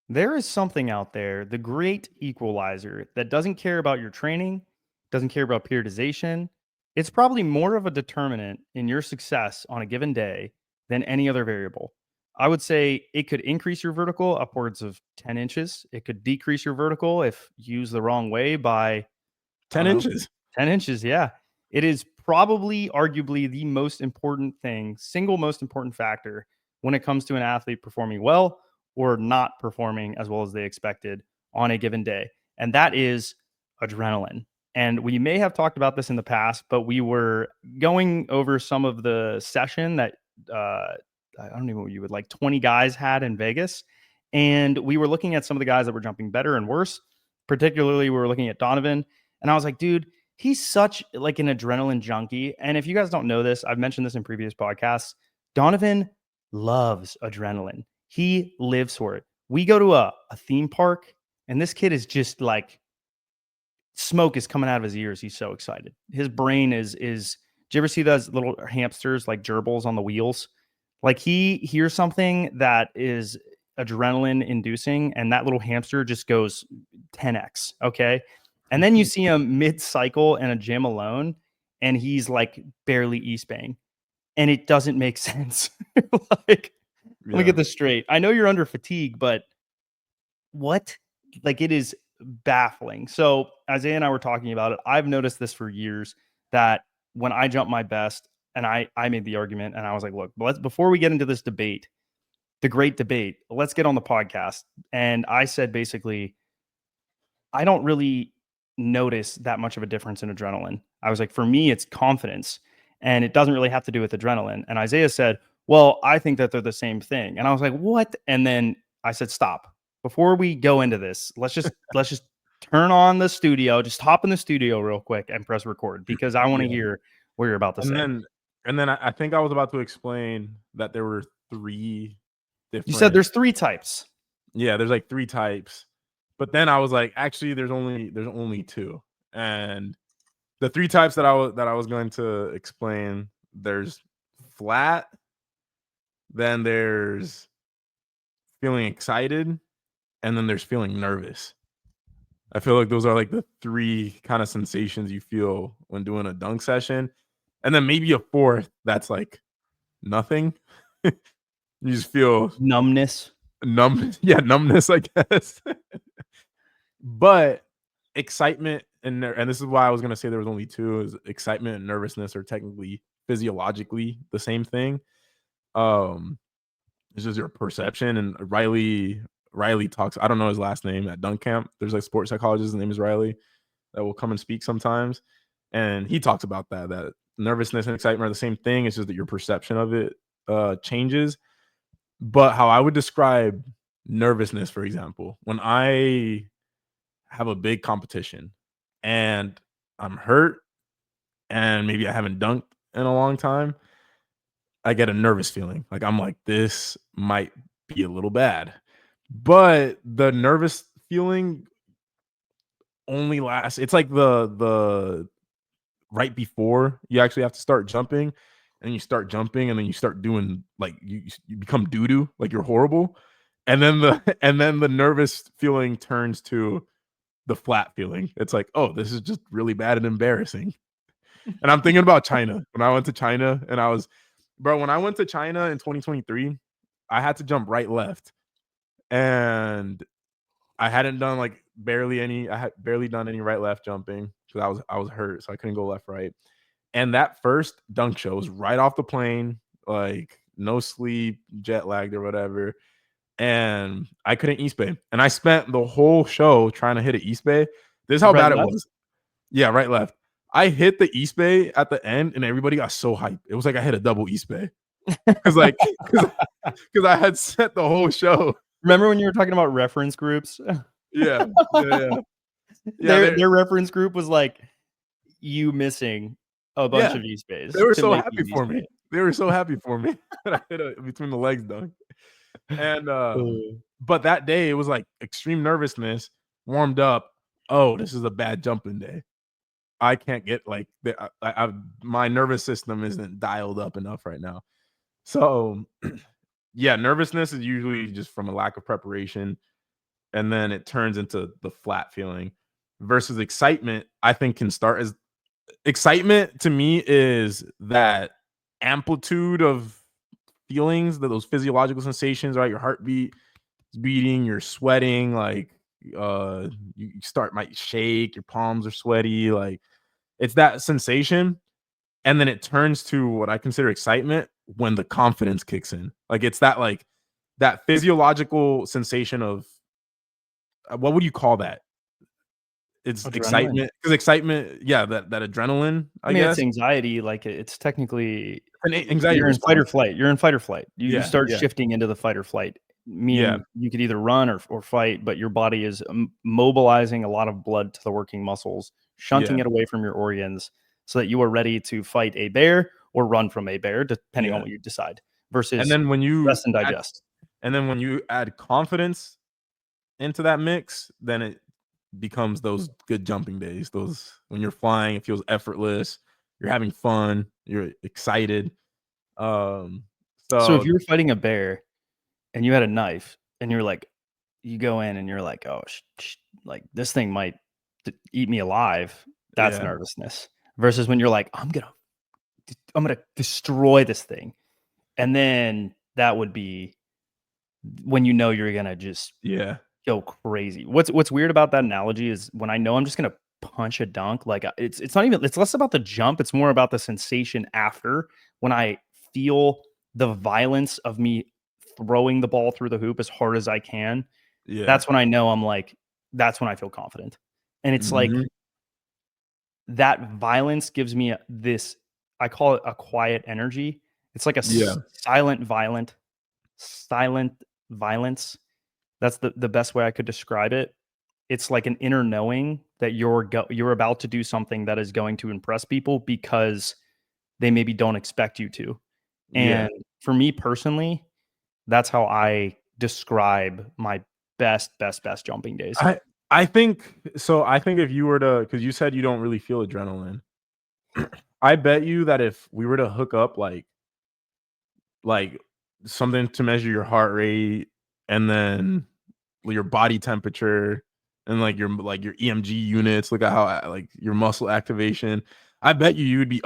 There is something out there, the great equalizer, that doesn't care about your training, doesn't care about periodization. It's probably more of a determinant in your success on a given day than any other variable. I would say it could increase your vertical upwards of 10 inches. It could decrease your vertical if used the wrong way by, I 10 don't know, inches. 10 inches. Yeah. It is probably arguably the most important thing, single most important factor when it comes to an athlete performing well or not performing as well as they expected on a given day. And that is adrenaline. And we may have talked about this in the past, but we were going over some of the session that I don't even know what you would like 20 guys had in Vegas. And we were looking at some of the guys that were jumping better and worse. Particularly, we were looking at Donovan. And I was like, dude, he's such like an adrenaline junkie. And if you guys don't know this, I've mentioned this in previous podcasts. Donovan loves adrenaline. He lives for it. We go to a theme park, and this kid is just like smoke is coming out of his ears. He's so excited. His brain is. Do you ever see those little hamsters like gerbils on the wheels? Like he hears something that is adrenaline inducing, and that little hamster just goes 10x. Okay. And then you see him mid cycle in a gym alone, and he's like barely East Bang, and it doesn't make sense. Like, let me Yeah. get this straight. I know you're under fatigue, but what? Like, it is baffling. So Isaiah and I were talking about it. I've noticed this for years that when I jump my best, and I made the argument, and I was like, look, let's before we get into this debate, the great debate, let's get on the podcast. And I said basically, I don't really notice that much of a difference in adrenaline. I was like, for me, it's confidence, and it doesn't really have to do with adrenaline. And Isaiah said, well, I think that they're the same thing. And I was like, what? And then I said, stop. Before we go into this, let's just turn on the studio, just hop in the studio real quick and press record because I want to Yeah. hear what you're about to And say. then I think I was about to explain that there were 3 You said different. there's three types. Yeah, there's like 3 types. But then I was like, actually there's only 2. And the 3 types that I was going to explain, there's flat, then there's feeling excited, and then there's feeling nervous. I feel like those are like the 3 kind of sensations you feel when doing a dunk session. And then maybe a 4th that's like nothing. You just feel Numbness. numb. Yeah, numbness, I guess. But excitement and this is why I was gonna say there was only 2, is excitement and nervousness are technically physiologically the same thing. Um, it's just your perception. And Riley talks. I don't know his last name at dunk camp. There's like sports psychologist. His name is Riley that will come and speak sometimes, and he talks about that nervousness and excitement are the same thing. It's just that your perception of it changes. But how I would describe nervousness, for example, when I have a big competition and I'm hurt and maybe I haven't dunked in a long time, I get a nervous feeling. Like I'm like, this might be a little bad. But the nervous feeling only lasts. It's like the right before you actually have to start jumping, and you start jumping, and then you start doing like you become doo doo, like you're horrible, and then the nervous feeling turns to the flat feeling. It's like, oh, this is just really bad and embarrassing. And I'm thinking about China. When I went to China, and when I went to China in 2023, I had to jump right left, and I hadn't done like barely any. I had barely done any right left jumping because I was hurt, so I couldn't go left right. And that first dunk show was right off the plane, like no sleep, jet lagged or whatever. And I couldn't East Bay. And I spent the whole show trying to hit an East Bay. This is how Right bad it left. was. Yeah, right left. I hit the East Bay at the end, and everybody got so hyped. It was like I hit a double East Bay because because I had set the whole show. Remember when you were talking about reference groups? Yeah, yeah, yeah. Their reference group was like you missing a bunch Yeah, of East they Bays were to so make happy these East for me. Bay. They were so happy for me that I hit a between the legs dunk. And but that day it was like extreme nervousness, warmed up. Oh, this is a bad jumping day. I can't get like my nervous system isn't dialed up enough right now. So yeah, nervousness is usually just from a lack of preparation. and then it turns into the flat feeling. Versus excitement, I think can start as excitement to me is that amplitude of feelings, those physiological sensations, right? Your heartbeat is beating, you're sweating, like you might shake, your palms are sweaty, like it's that sensation. And then it turns to what I consider excitement when the confidence kicks in. Like it's that physiological sensation of what would you call that? It's Adrenaline. excitement because excitement, yeah, that adrenaline, I I mean, it's guess. anxiety, like, it's technically An anxiety you're in fight or response. flight. You're in fight or flight. You Yeah, start yeah, shifting into the fight or flight, yeah, meaning you could either run or fight, but your body is, mobilizing a lot of blood to the working muscles, shunting yeah, it away from your organs so that you are ready to fight a bear or run from a bear, depending on yeah. what you decide, And versus then when you rest and add digest. confidence into that mix, then it becomes those good jumping days. Those when you're flying, it feels effortless. You're having fun. You're excited. Um, So if so you were fighting a bear and you had a knife and you're like, you go in and you're like, oh, like this thing might eat me alive. That's yeah, nervousness. Versus when you're like, I'm gonna destroy this thing, and then that would be when you know you're gonna just yeah, go crazy. What's weird about that analogy is when I know I'm just gonna punch a dunk, like, it's not even it's less about the jump, it's more about the sensation after when I feel the violence of me throwing the ball through the hoop as hard as I can. yeah. That's when I know I'm like that's when I feel confident. And it's like Mhm. that violence gives me this I call it a quiet energy. It's like a Yeah, silent violence. That's the best way I could describe it. It's like an inner knowing that you're about to do something that is going to impress people because they maybe don't expect you to. yeah. And for me personally, that's how I describe my best jumping days. I I think so. I think if you were to, because you said you don't really feel adrenaline, I bet you that if we were to hook up like something to measure your heart rate and then your body temperature and like your EMG units, look at how like your muscle activation. I bet you would be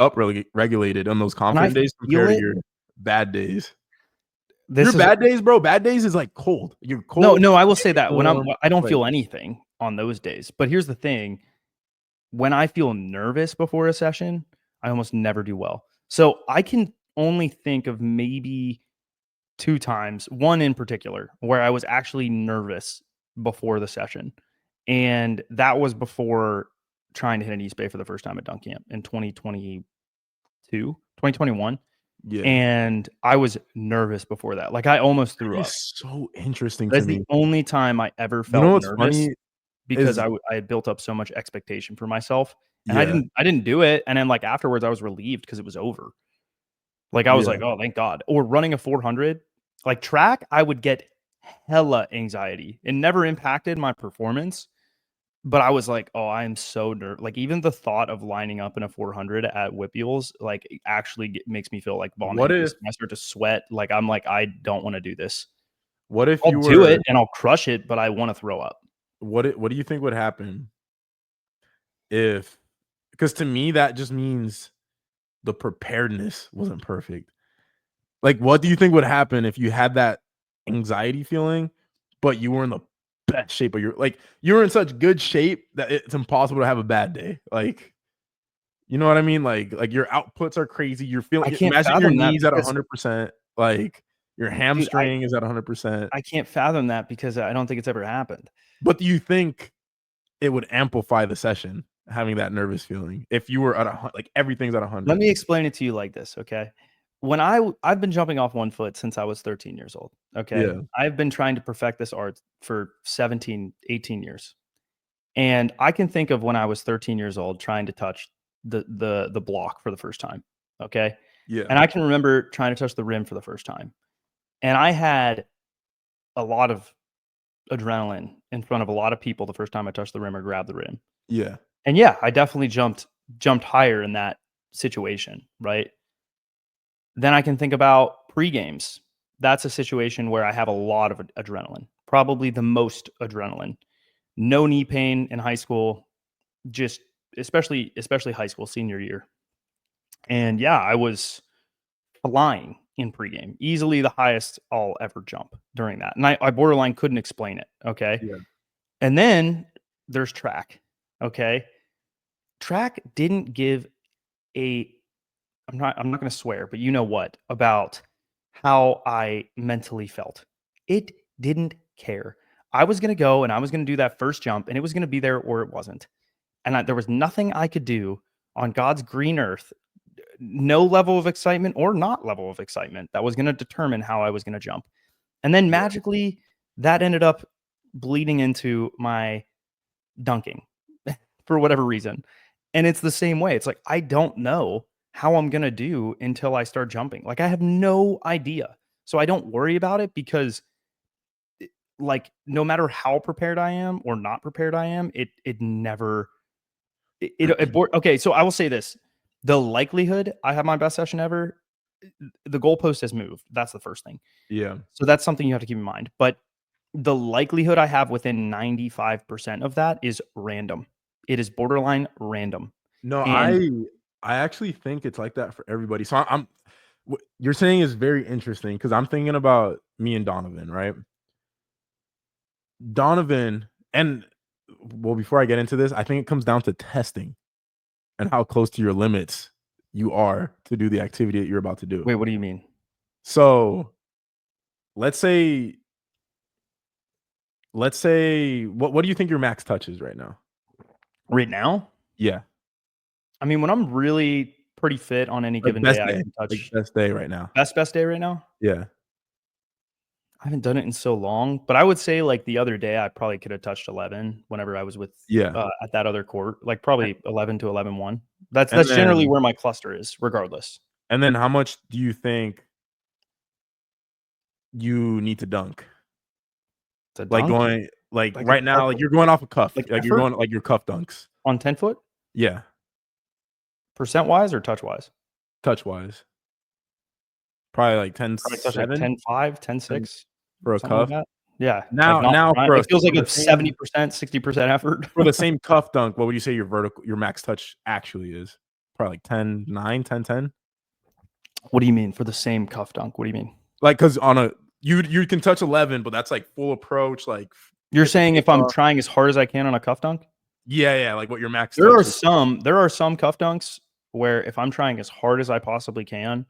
regulated on those When I confident days feel compared to it, your bad days. Your this is bad days, bro. Bad days is like cold. You're no, cold, no, I will say getting that when warm. I don't Like feel anything on those days. But here's the thing, when I feel nervous before a session, I almost never do well. So I can only think of maybe 2 times, one in particular, where I was actually nervous before the session, and that was before trying to hit an East Bay for the first time at dunk camp in 2021, yeah, and I was nervous before that, like, I almost threw that is up. so interesting That's to the me. only time I ever You know felt what's nervous funny because is I had built up so much expectation for myself, and yeah, I didn't do it, and then, like, afterwards, I was relieved because it was over. Like, I was yeah. like, "Oh, thank God." Or running a 400, like, track, I would get hella anxiety. It never impacted my performance, but I was like, "Oh, I am so like, even the thought of lining up in a 400 at Whippeals, like, it actually makes me feel like What vomiting if because I start to sweat, like, I'm like, "I don't wanna do this." what if I'll you do it were and I'll crush it, but I wanna throw up. what do you think would happen if, because to me that just means the preparedness wasn't perfect. Like, what do you think would happen if you had that anxiety feeling, but you were in the best shape of your, like, you were in such good shape that it's impossible to have a bad day? Like, you know what I mean? Like your outputs are crazy. You're I feeling, can't imagine your fathom that knees at because 100%, like your dude, hamstring is at 100%. I can't fathom that because I don't think it's ever happened. But do you think it would amplify the session having that nervous feeling if you were at like everything's at Let 100? me explain it to you like this, okay? I've been jumping off 1 foot since I was 13 years old, okay? Yeah. I've been trying to perfect this art for 17, 18 years, and I can think of when I was 13 years old trying to touch the block for the first time, okay? Yeah. And I can remember trying to touch the rim for the first time, and I had a lot of adrenaline in front of a lot of people the first time I touched the rim or grabbed the rim. Yeah. And yeah, I definitely jumped higher in that situation, right? Then I can think about pre-games. That's a situation where I have a lot of adrenaline. probably the most adrenaline. No knee pain in high school, just especially high school senior year. And yeah, I was flying in pregame, easily the highest I'll ever jump during that. And I borderline couldn't explain it. Okay. Yeah. And then there's track. Okay. Track didn't give a I'm not going to swear, but you know what about how I mentally felt. It didn't care. I was going to go and I was going to do that first jump and it was going to be there or it wasn't. And there was nothing I could do on God's green earth, no level of excitement or not level of excitement that was going to determine how I was going to jump. And then magically that ended up bleeding into my dunking for whatever reason. And it's the same way. It's like, I don't know how I'm going to do until I start jumping. Like, I have no idea. So I don't worry about it because, like, no matter how prepared I am or not prepared I am, it never, okay. So I will say this, the likelihood I have my best session ever, the goalpost has moved. That's the first thing. Yeah. So that's something you have to keep in mind. But the likelihood I have within 95% of that is random. It is borderline random. No, And I actually think it's like that for everybody. So I'm what you're saying is very interesting because I'm thinking about me and Donovan, right? Donovan, and well, before I get into this, I think it comes down to testing and how close to your limits you are to do the activity that you're about to do. wait, what do you mean? So let's say, what do you think your max touch is right now? Right now? Yeah. I mean, when I'm really pretty fit on any Like given best day, I day. can Like touch best day right now. best day right now? Yeah. I haven't done it in so long, but I would say like the other day I probably could have touched 11 whenever I was with Yeah. at that other court, like probably 11 to 11-1. And That's generally then where my cluster is, regardless. how much do you think you need to dunk? To Like dunk, going like like right now, like you're going off a cuff. Like you're effort going like your cuff dunks. on 10 foot, Yeah. percent wise or touch wise. Touch wise. Probably like Probably touch like 10-7 10-5, 10-6, for a something like cuff. that. Yeah, like Now not now trying, for it feels like the it's same 70%, 60% effort. cuff dunk, what would you say your max touch actually is? Probably like 10-9, 10-10? What do you mean for the same cuff dunk? What do you mean? Like, cause on a you can touch 11, but that's like full approach, like You're hit the saying if I'm takeoff. trying as hard as I can on a cuff dunk? Yeah, like what your max There touch are is. some cuff dunks where if I'm trying as hard as I possibly can,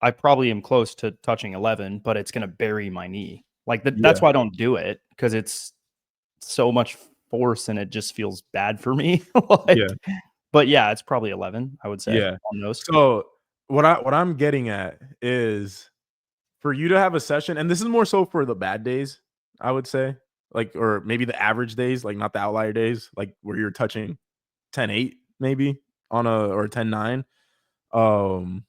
I probably am close to touching 11, but it's gonna bury my knee. Like, that's Yeah, why I don't do it because it's so much force and it just feels bad for me. yeah, Like, but yeah, it's probably 11, I would say, yeah. on those. So what I'm getting at is for you to have a session, and this is more so for the bad days, I would say, like, or maybe the average days, like not the outlier days, like where you're touching 10-8 maybe on a or 10-9, on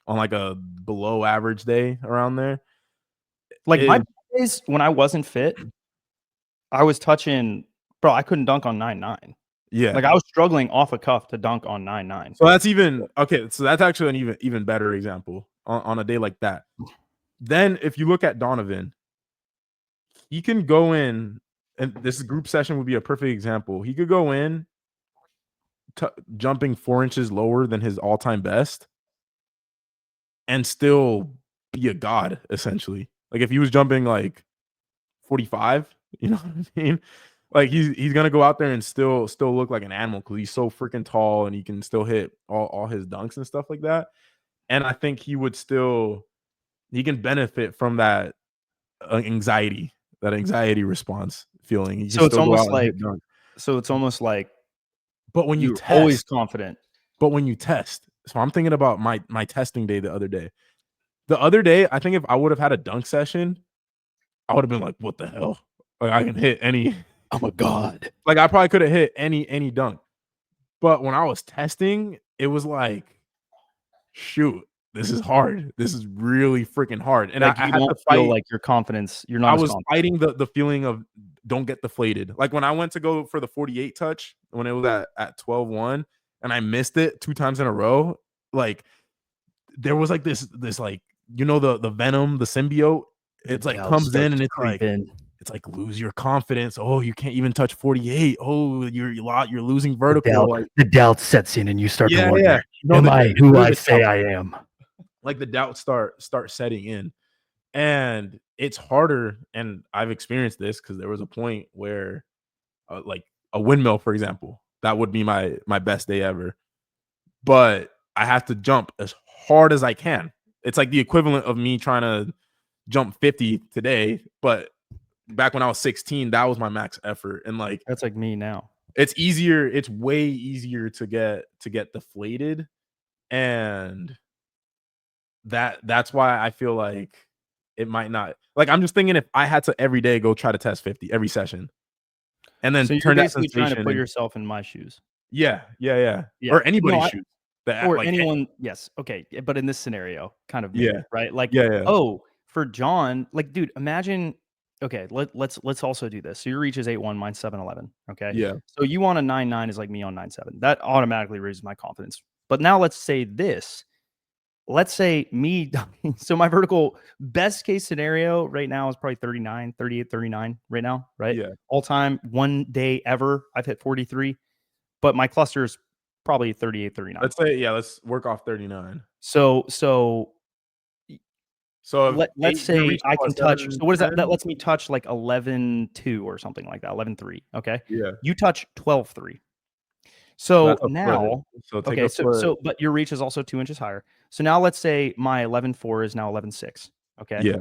like a below average day around there Like, my is days when I wasn't fit, I was touching bro, I couldn't dunk on 9-9. yeah. Like, I was struggling off a cuff to dunk on 9-9. So that's even okay. So that's actually an even better example on a day like that. Then if you look at Donovan, he can go in, and this group session would be a perfect example. He could go in jumping 4 inches lower than his all-time best and still be a god, essentially. Like, if he was jumping, like, 45, you know what I mean? Like, he's gonna go out there and still look like an animal because he's so freaking tall and he can still hit all his dunks and stuff like that. And I think he can benefit from that, that anxiety response feeling. He can So it's still go almost out and like hit dunks. – But when you you're always test confident. so I'm thinking about my testing day the other day. The other day, I think if I would have had a dunk session, I would have been like, "What the hell? Like, I can hit any." I'm a god. Like, I probably could have hit any dunk. But when I was testing, it was like, "Shoot, this is hard. This is really freaking hard." And Like, I you had don't to feel fight. like your confidence you're I not as was confident. fighting the feeling of don't get deflated. Like, when I went to go for the 48 touch when it was at 12-1 and I missed it 2 times in a row, like, there was, like, this, like, the venom, the symbiote, The it's, like, doubt comes in starts and to it's creep like, in. it's like lose your confidence. Oh, you can't even touch 48. Oh, you're losing vertical. Like, the doubt sets in, and you start to wonder, yeah. No, am I it's who really I the say doubt. I am? Like the doubts start setting in, and it's harder. And I've experienced this because there was a point where, like a windmill, for example, that would be my best day ever. But I have to jump as hard as I can. It's like the equivalent of me trying to jump 50 today, but back when I was 16, that was my max effort. And like That's like me now. it's way easier to get deflated. And that's why I feel like it might not, like, I'm just thinking if I had to every day go try to test 50 every session and then So you're turn that basically trying to sensation put in. yourself in my shoes. Yeah, yeah, yeah. Yeah. Or No, anybody's shoes. That or like anyone, yes, okay, but in this scenario, kind of me, yeah. right? Like, Yeah, yeah. oh, for John, like, dude, imagine, okay, let's also do this. So your reach is 8'1", mine's 7'11", okay? Yeah. So you on a 9'9" is like me on 9'7". That automatically raises my confidence. But now let's say this. Let's say me so my vertical best case scenario right now is probably 39, 38, 39 right now, right? Yeah. All time, one day ever, I've hit 43, but my cluster is probably 38, 39. Let's work off 39. So So if let's you're say reaching I what, can touch, so what is that? That 7, lets me touch like 11.2 or something like that, 11.3. Okay. yeah. You touch 12.3. So So that's a foot. now, So take okay, a foot. but your reach is also 2 inches higher. So now let's say my 11.4 is now 11.6. Okay. Yeah.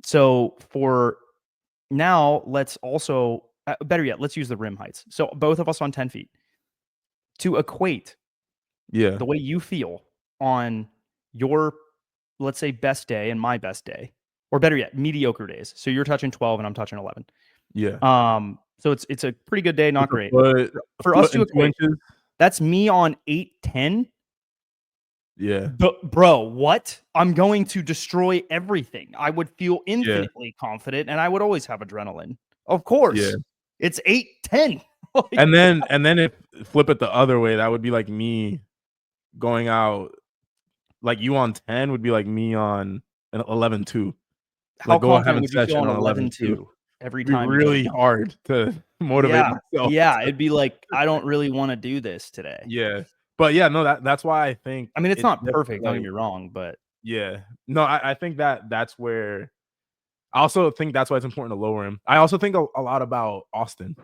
So for now, let's also, better yet, let's use the rim heights. So both of us on 10 feet to equate Yeah. the way you feel on your, let's say, best day and my best day, or better yet, mediocre days. So you're touching 12 and I'm touching 11. Yeah. So it's a pretty good day, not It's great. a For us foot to and 2 equate, inches. that's me on 8'10". Yeah. Bro, what? I'm going to destroy everything. I would feel Yeah. infinitely confident, and I would always have adrenaline. Of Yeah. course, it's 8'10". Like, And then if flip it the other way, that would be like me going out, like you on 10 would be like me on an 11.2. how Like go confident having would you feel session on on 11.2. 11.2 every It'd be time you go to really jump? hard to motivate Yeah, myself yeah, to, it'd be like, I don't really wanna do this today. yeah. But yeah, no, that's why I think I mean, it's it's not different, perfect, don't get like, me wrong, but yeah. No, I think that's where I also think that's why it's important to lower him. I also think a lot about Austin.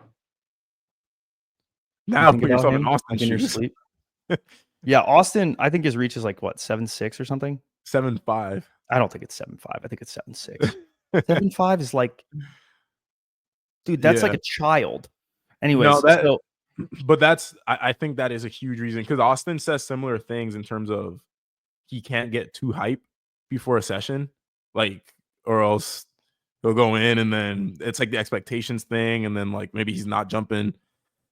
you Now think put about yourself in him, Austin's like, in your shoes. sleep? Yeah, Austin, I think his reach is like, what, 7'6" or something? 7'5". I don't think it's 7'5", I think it's 7'6". 7'5" is like, dude, that's like Yeah. a child. No, Anyways, that so but that's I think that is a huge reason because Austin says similar things in terms of he can't get too hype before a session, like, or else he'll go in and then it's like the expectations thing, and then like maybe he's not jumping.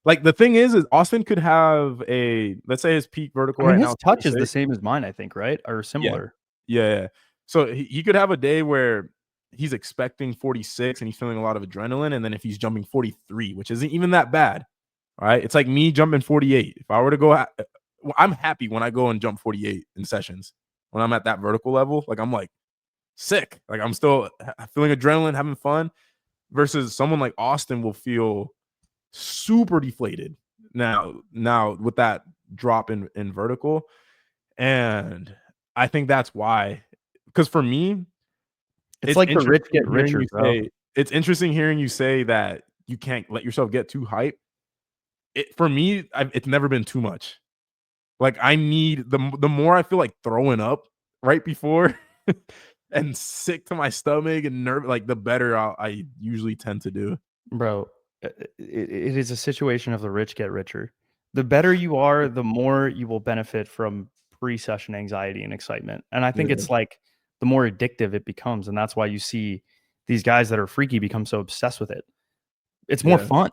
Like the thing is Austin could have a, let's say his peak I vertical mean, right his now is touch is the 46. same as mine, I think, right? Or Yeah. similar. Yeah, yeah. So he could have a day where he's expecting 46 and he's feeling a lot of adrenaline, and then if he's jumping 43, which isn't even that bad, right? It's like me jumping 48. If I were to go, well, I'm happy when I go and jump 48 in sessions. When I'm at that vertical level, like I'm like sick. Like I'm still feeling adrenaline, having fun. Versus someone like Austin will feel super deflated now with that drop in vertical. And I think that's why, because for me, It's like the rich get hearing richer, you bro. say it's interesting hearing you say that you can't let yourself get too hype. It for me, it's never been too much. Like I need the more I feel like throwing up right before and sick to my stomach and nerve, like the better I usually tend to do. Bro, it is a situation of the rich get richer. The better you are, the more you will benefit from pre-session anxiety and excitement. And I think Yeah, it's like the more addictive it becomes. And that's why you see these guys that are freaky become so obsessed with it. It's more yeah, fun.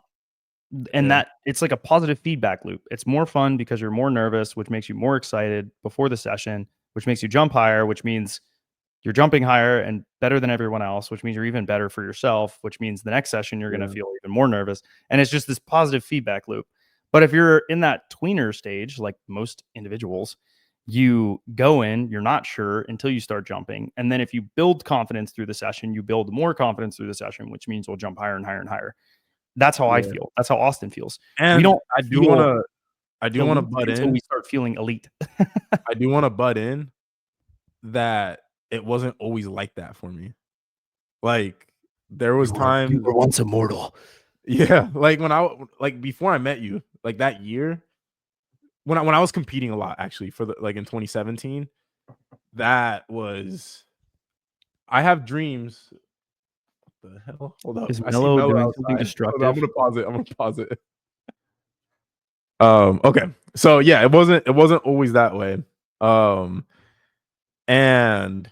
And yeah, that it's like a positive feedback loop. It's more fun because you're more nervous, which makes you more excited before the session, which makes you jump higher, which means you're jumping higher and better than everyone else, which means you're even better for yourself, which means the next session you're going to yeah, feel even more nervous. And it's just this positive feedback loop. But if you're in that tweener stage, like most individuals, You go in, you're not sure until you start jumping. And then if you build confidence through the session, you build more confidence through the session, which means we'll jump higher and higher and higher. That's how I Yeah. feel. That's how Austin feels. We And don't feel I do want to elite butt until we in. start feeling elite. I do want to butt in that it wasn't always like that for me. Like there was You times, were once immortal. yeah, like like before I met you, like that year when I was competing a lot actually for the like in 2017, that was I have dreams. What the hell? Hold up. Is I see Mello Mello doing something outside. Hold on, I'm destructive? gonna pause it. I'm gonna pause it. Okay. So yeah, it wasn't always that way. Um, and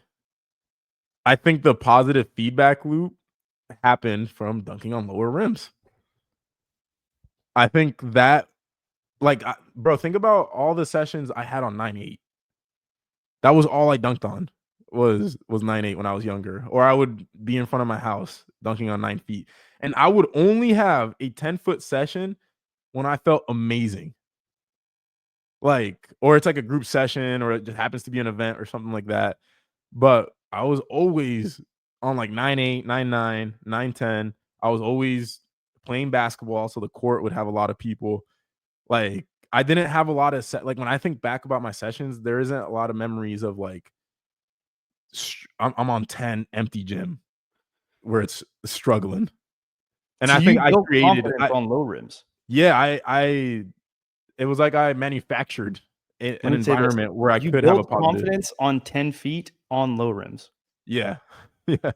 I think the positive feedback loop happened from dunking on lower rims. I think that like bro, think about all the sessions I had on 9.8. That was all I dunked on was 9.8 when I was younger. Or I would be in front of my house dunking on 9 feet. And I would only have a 10-foot session when I felt amazing. Like, or it's like a group session, or it just happens to be an event or something like that. But I was always on like 9.8, 9.9, 9.10. I was always playing basketball, so the court would have a lot of people. Like, I didn't have a lot of like when I think back about my sessions, there isn't a lot of memories of like I'm on 10 empty gym where it's struggling. And So I think you I built created confidence on low rims. yeah, I it was like I manufactured Let an me say this. environment where I You could have a built positive. confidence on 10 feet on low rims. Yeah. Yeah.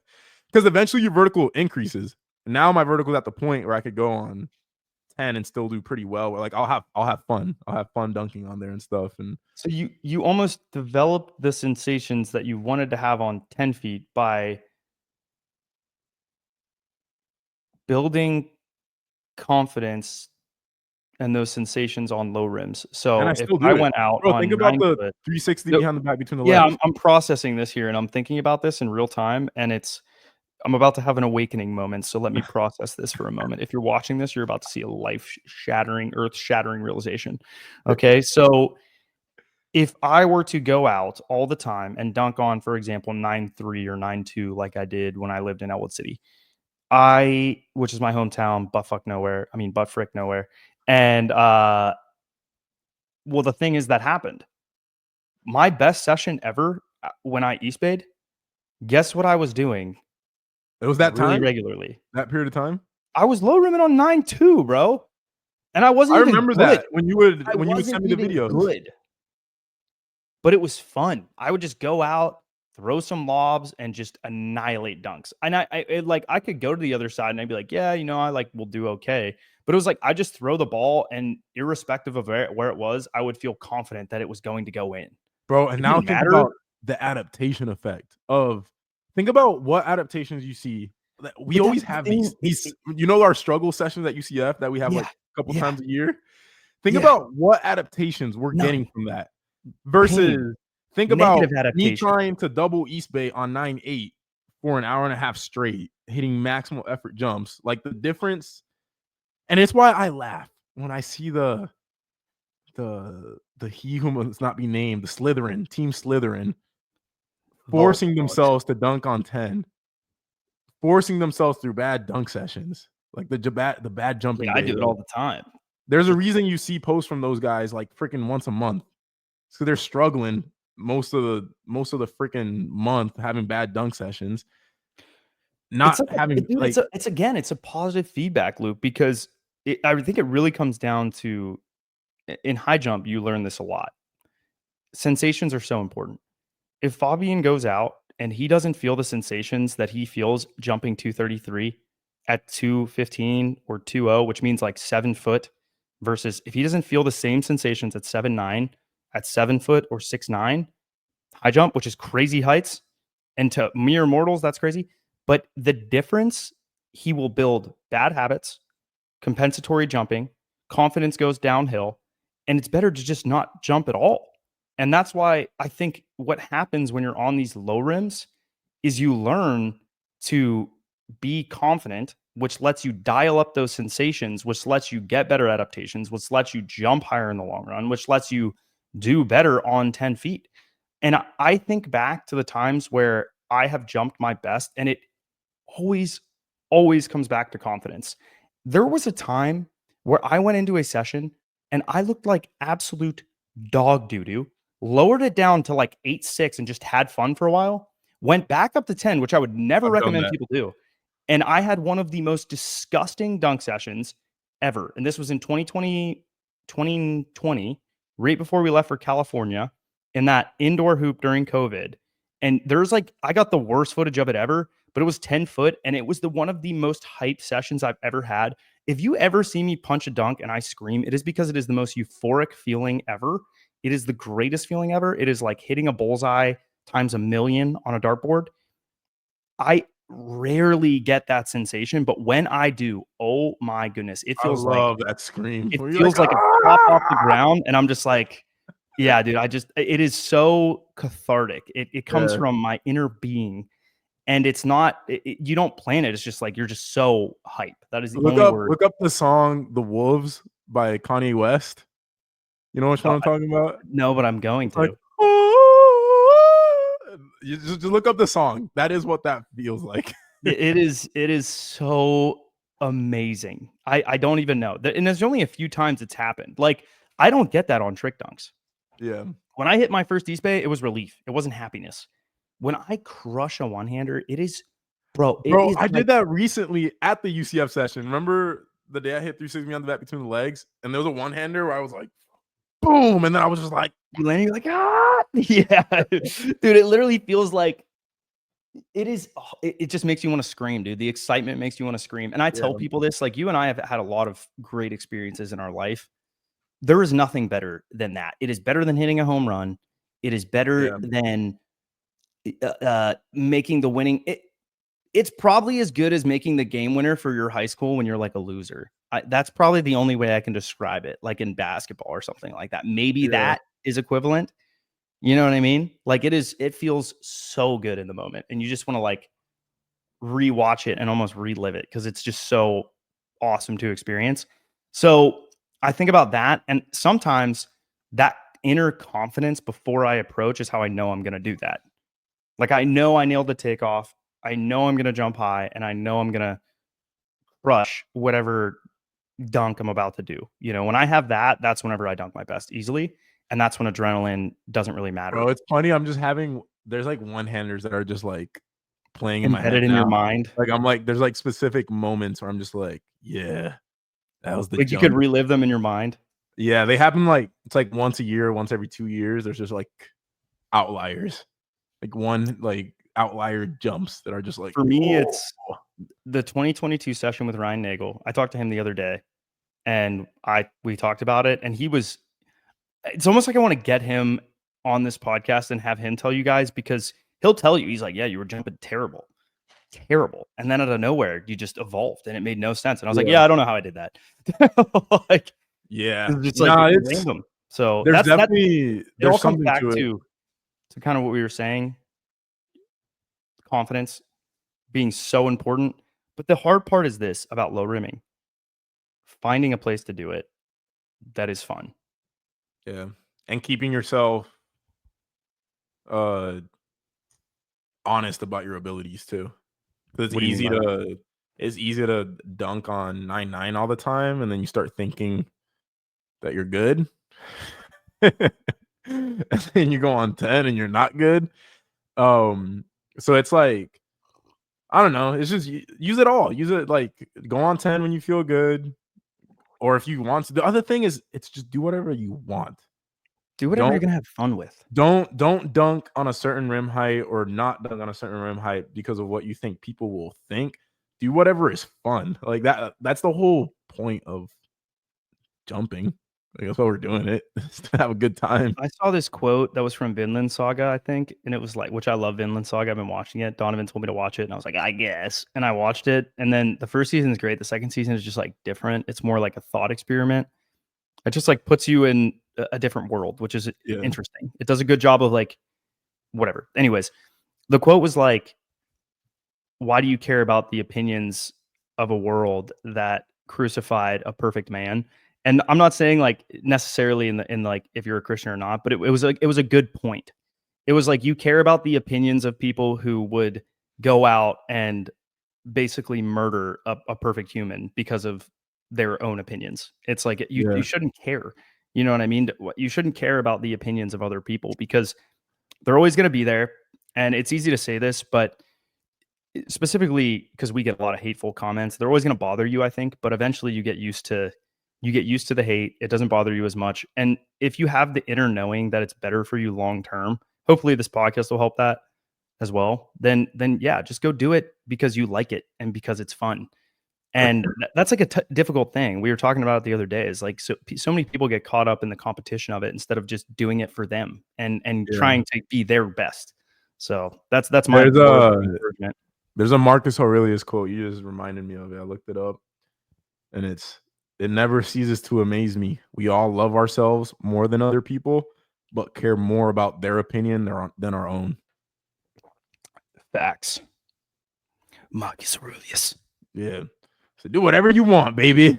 Because eventually your vertical increases. Now my vertical is at the point where I could go on 10 and still do pretty well. Where like I'll have fun. I'll have fun dunking on there and stuff. And So you almost developed the sensations that you wanted to have on 10 feet by building confidence and those sensations on low rims. I So if still I do it. went out Bro, think on about 9 the foot, 360 so behind the back between the yeah, legs. I'm processing this here and I'm thinking about this in real time and I'm about to have an awakening moment. So let me process this for a moment. If you're watching this, you're about to see a life shattering, earth shattering realization. Okay. So if I were to go out all the time and dunk on, for example, 9.3 or 9.2, like I did when I lived in Elwood City, which is my hometown, butt frick nowhere. And, well, the thing is that happened. My best session ever when I East Bayed, guess what I was doing It was that really time, regularly? that period of time. I was low rimming on 9.2, bro. And I wasn't I even remember good. that when you would I send wasn't me the even videos. good. But it was fun. I would just go out, throw some lobs, and just annihilate dunks. And I could go to the other side and I'd be like, yeah, I will do okay. But it was like I just throw the ball, and irrespective of where it was, I would feel confident that it was going to go in. Bro, and It now didn't think matter. about the adaptation effect of think about what adaptations you see. We But that's always the have thing. these our struggle sessions at UCF that we have like Yeah, a couple yeah, times a year. Think yeah. about what adaptations we're getting None. from that Pain. versus think about Negative me adaptation. trying to double East Bay on 9.8 for an hour and a half straight, hitting maximal effort jumps. Like the difference, and it's why I laugh when I see the he who must not be named, the Slytherin, Team Slytherin, Oh, forcing dogs. themselves to dunk on 10, forcing themselves through bad dunk sessions, like the bad Yeah, jumping I days. do it Like, all the time. there's a Just reason you see posts from those guys like freaking once a month. So they're struggling most of the freaking month having bad dunk sessions, It's not like having dude, like it's a positive feedback loop because I think it really comes down to in high jump, you learn this a lot. Sensations are so important. If Fabian goes out and he doesn't feel the sensations that he feels jumping 233 at 215 or 2.0, which means like 7 foot, versus if he doesn't feel the same sensations at 7.9, at 7 foot or 6.9 high jump, which is crazy heights, and to mere mortals, that's crazy. But the difference, he will build bad habits, compensatory jumping, confidence goes downhill, and it's better to just not jump at all. And that's why I think what happens when you're on these low rims is you learn to be confident, which lets you dial up those sensations, which lets you get better adaptations, which lets you jump higher in the long run, which lets you do better on 10 feet. And I think back to the times where I have jumped my best, and it always, always comes back to confidence. There was a time where I went into a session and I looked like absolute dog doo doo, lowered it down to like 8.6 and just had fun for a while, went back up to 10, which I would never I've done recommend that. people do. And I had one of the most disgusting dunk sessions ever. And this was in 2020, right before we left for California, in that indoor hoop during COVID. And there's like, I got the worst footage of it ever, but it was 10 foot. And it was one of the most hyped sessions I've ever had. If you ever see me punch a dunk and I scream, it is because it is the most euphoric feeling ever. It is the greatest feeling ever. It is like hitting a bullseye times a million on a dartboard. I rarely get that sensation, but when I do, oh my goodness, it I feels like love that scream. it Where you're like, feels like a pop off the ah! ground, and I'm just like, yeah, dude, it is so cathartic. It comes Yeah. from my inner being, and it's not you don't plan it. It's just like you're just so hype. That is the only word. Look up the song "The Wolves" by Kanye West. You know which Oh, one I'm talking about? no, but I'm going It's like, to. you just look up the song. That is what that feels like. It is so amazing. I don't even know. And there's only a few times it's happened. Like I don't get that on trick dunks. Yeah. When I hit my first East Bay, it was relief. It wasn't happiness. When I crush a one-hander, it is, bro, it Bro, is I like did that recently at the UCF session. Remember the day I hit 360 on the back between the legs? And there was a one-hander where I was like, boom. And then I was just like, you land, you're like, ah, yeah, dude. It literally feels like it is. It just makes you want to scream, dude. The excitement makes you want to scream. And I tell yeah, people this, like you and I have had a lot of great experiences in our life. There is nothing better than that. It is better than hitting a home run. It is better yeah. than making the winning. It's probably as good as making the game winner for your high school when you're like a loser. That's probably the only way I can describe it, like in basketball or something like that. Maybe Yeah. that is equivalent. You know what I mean? Like it feels so good in the moment. And you just want to like rewatch it and almost relive it because it's just so awesome to experience. So I think about that. And sometimes that inner confidence before I approach is how I know I'm going to do that. Like I know I nailed the takeoff. I know I'm going to jump high and I know I'm going to crush whatever dunk I'm about to do. You know, when I have that, that's whenever I dunk my best easily. And that's when adrenaline doesn't really matter. Bro, it's funny. There's like one-handers that are just like playing in my head Embedded in your now. mind. Like I'm like, there's like specific moments where I'm just like, yeah, that was the Like you could jump. relive them in your mind. Yeah, they happen like it's like once a year, once every 2 years. There's just like outliers, like one like outlier jumps that are just like, For me, whoa. it's the 2022 session with Ryan Nagel. I talked to him the other day and we talked about it. And it's almost like I want to get him on this podcast and have him tell you guys because he'll tell you, he's like, yeah, you were jumping terrible. Terrible. And then out of nowhere, you just evolved and it made no sense. And I was like, Yeah, yeah, I don't know how I did that. Like yeah. it's just like No, it's random. So there's that definitely it all there's comes something back to it. to kind of what we were saying, confidence being so important. But the hard part is this about low rimming, finding a place to do it that is fun. Yeah, and keeping yourself uh honest about your abilities too. 'Cause What do you mean by that? it's easy to dunk on 9-9 all the time, and then you start thinking that you're good. And then you go on 10 and you're not good. Um, so it's like, I don't know, it's just use it all. Use it like go on 10 when you feel good, or if you want to. The other thing is it's just do whatever you want. Do whatever you're Don't gonna have fun with. don't dunk on a certain rim height or not dunk on a certain rim height because of what you think people will think. Do whatever is fun. Like that's the whole point of jumping. Like that's why we're doing it. Is to have a good time. I saw this quote that was from Vinland Saga, I think, and it was like, which I love Vinland Saga. I've been watching it. Donovan told me to watch it, and I was like, I guess. And I watched it, and then the first season is great. The second season is just like different. It's more like a thought experiment. It just like puts you in a different world, which is Yeah. interesting. It does a good job of like whatever. Anyways, the quote was like, "Why do you care about the opinions of a world that crucified a perfect man?" And I'm not saying like necessarily in like if you're a Christian or not, but it was a good point. It was like you care about the opinions of people who would go out and basically murder a perfect human because of their own opinions. It's like you Yeah. shouldn't care. You know what I mean? You shouldn't care about the opinions of other people because they're always going to be there. And it's easy to say this, but specifically because we get a lot of hateful comments, they're always going to bother you, I think, but eventually you get used to the hate. It doesn't bother you as much. And if you have the inner knowing that it's better for you long term, hopefully this podcast will help that as well. Then yeah, just go do it because you like it and because it's fun. And that's like a difficult thing. We were talking about it the other day. Is like so many people get caught up in the competition of it instead of just doing it for them and Yeah. trying to be their best. So that's my There's word of a encouragement. there's a Marcus Aurelius quote. You just reminded me of it. I looked it up, and it never ceases to amaze me. We all love ourselves more than other people, but care more about their opinion than our own. Facts. Marcus Aurelius. Yeah. So do whatever you want, baby.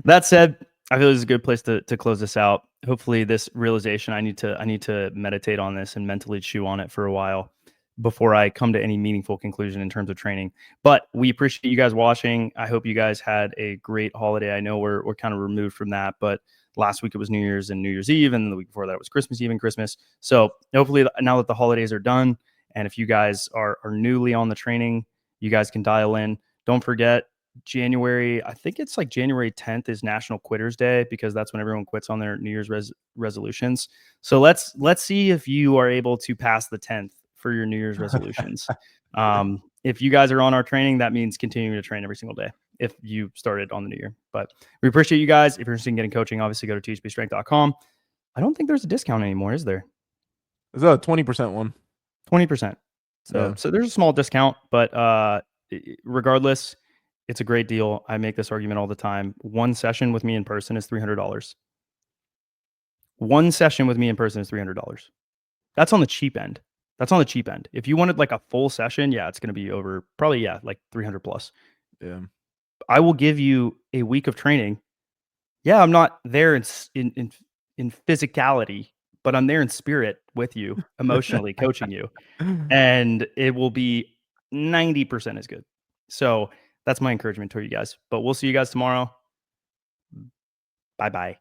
That said, I feel this is a good place to close this out. Hopefully, this realization I need to meditate on this and mentally chew on it for a while before I come to any meaningful conclusion in terms of training. But we appreciate you guys watching. I hope you guys had a great holiday. I know we're kind of removed from that, but last week it was New Year's and New Year's Eve, and the week before that it was Christmas Eve and Christmas. So hopefully, now that the holidays are done, and if you guys are newly on the training, you guys can dial in. Don't forget, January, I think it's like January 10th is National Quitters Day because that's when everyone quits on their New Year's resolutions. So let's see if you are able to pass the 10th for your New Year's resolutions. If you guys are on our training, that means continuing to train every single day if you started on the new year. But we appreciate you guys. If you're interested in getting coaching, obviously go to THPStrength.com. I don't think there's a discount anymore, is there? There's a 20% one. 20%. Yeah. So there's a small discount, but regardless, it's a great deal. I make this argument all the time. One session with me in person is $300. One session with me in person is $300. That's on the cheap end. That's on the cheap end. If you wanted like a full session, yeah, it's going to be over probably, yeah, like 300 plus. Yeah. I will give you a week of training. Yeah, I'm not there in physicality, but I'm there in spirit with you, emotionally coaching you. And it will be 90% as good. So that's my encouragement to you guys. But we'll see you guys tomorrow. Bye-bye.